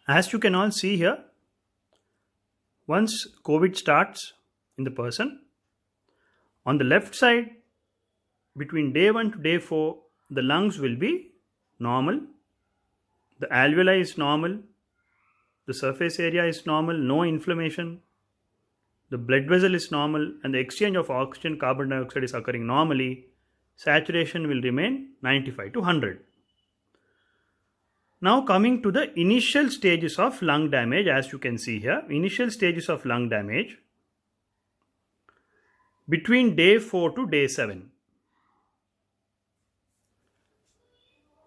As you can all see here, once COVID starts in the person, on the left side, between day 1 to day 4, the lungs will be normal, the alveoli is normal, the surface area is normal, no inflammation, the blood vessel is normal, and the exchange of oxygen carbon dioxide is occurring normally. Saturation will remain 95 to 100. Now coming to the initial stages of lung damage, as you can see here, initial stages of lung damage between day 4 to day 7.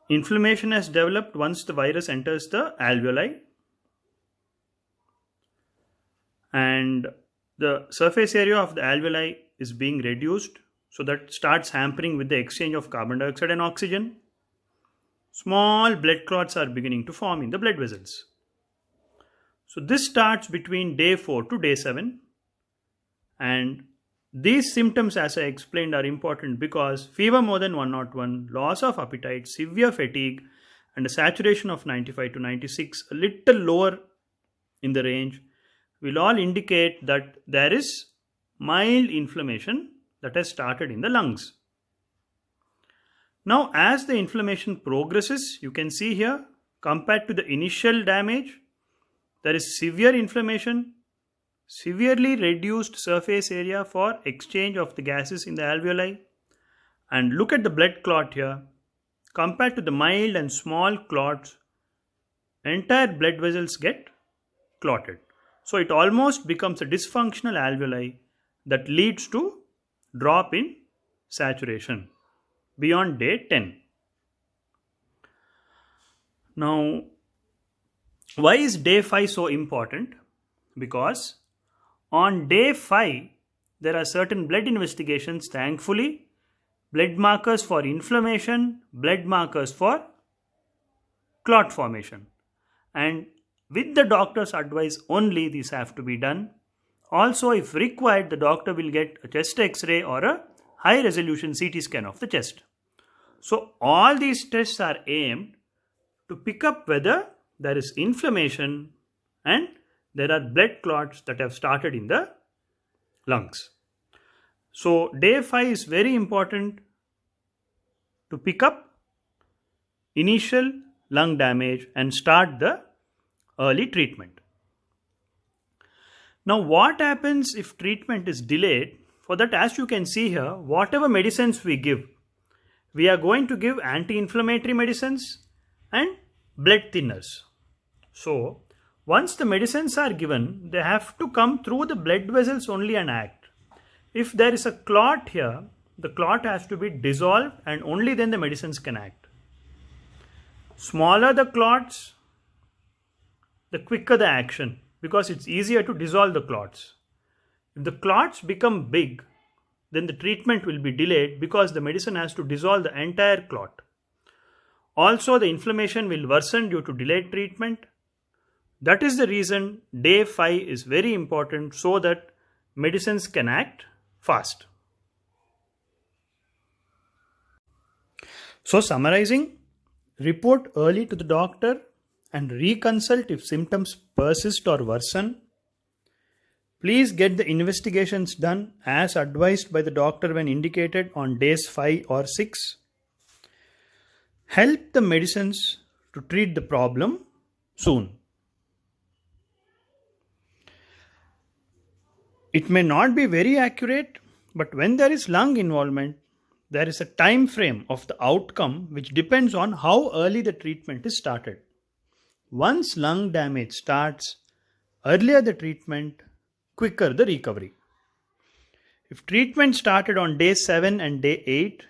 Inflammation has developed once the virus enters the alveoli, and the surface area of the alveoli is being reduced, so that starts hampering with the exchange of carbon dioxide and oxygen. Small blood clots are beginning to form in the blood vessels. So this starts between day 4 to day 7, and these symptoms, as I explained, are important because fever more than 101, loss of appetite, severe fatigue, and a saturation of 95 to 96, a little lower in the range, will all indicate that there is mild inflammation that has started in the lungs. Now, as the inflammation progresses, you can see here, compared to the initial damage, there is severe inflammation, severely reduced surface area for exchange of the gases in the alveoli. And look at the blood clot here. Compared to the mild and small clots, entire blood vessels get clotted. So it almost becomes a dysfunctional alveoli that leads to drop in saturation beyond day 10. Now, why is day 5 so important? Because on day 5, there are certain blood investigations, thankfully, blood markers for inflammation, blood markers for clot formation. And with the doctor's advice only, these have to be done. Also, if required, the doctor will get a chest X-ray or a high resolution CT scan of the chest. So all these tests are aimed to pick up whether there is inflammation and there are blood clots that have started in the lungs. So day 5 is very important to pick up initial lung damage and start the early treatment. Now, what happens if treatment is delayed? For that, as you can see here, whatever medicines we give, we are going to give anti-inflammatory medicines and blood thinners. So, once the medicines are given, they have to come through the blood vessels only and act. If there is a clot here, the clot has to be dissolved and only then the medicines can act. Smaller the clots, the quicker the action, because it's easier to dissolve the clots. If the clots become big, then the treatment will be delayed because the medicine has to dissolve the entire clot. Also, the inflammation will worsen due to delayed treatment. That is the reason day 5 is very important, so that medicines can act fast. So summarizing, report early to the doctor and reconsult if symptoms persist or worsen. Please get the investigations done as advised by the doctor when indicated on days 5 or 6. Help the medicines to treat the problem soon. It may not be very accurate, but when there is lung involvement, there is a time frame of the outcome which depends on how early the treatment is started. Once lung damage starts, earlier the treatment, quicker the recovery. If treatment started on day 7 and day 8,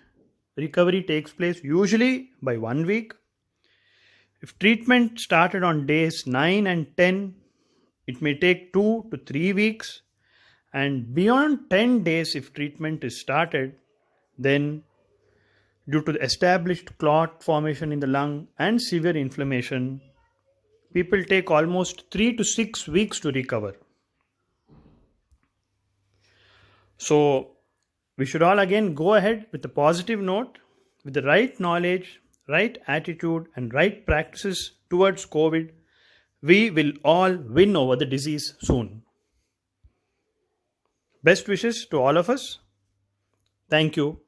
recovery takes place usually by 1 week. If treatment started on days 9 and 10, it may take 2 to 3 weeks. And beyond 10 days, if treatment is started, then due to the established clot formation in the lung and severe inflammation, people take almost 3 to 6 weeks to recover. So we should all again go ahead with a positive note, with the right knowledge, right attitude and right practices towards COVID. We will all win over the disease soon. Best wishes to all of us. Thank you.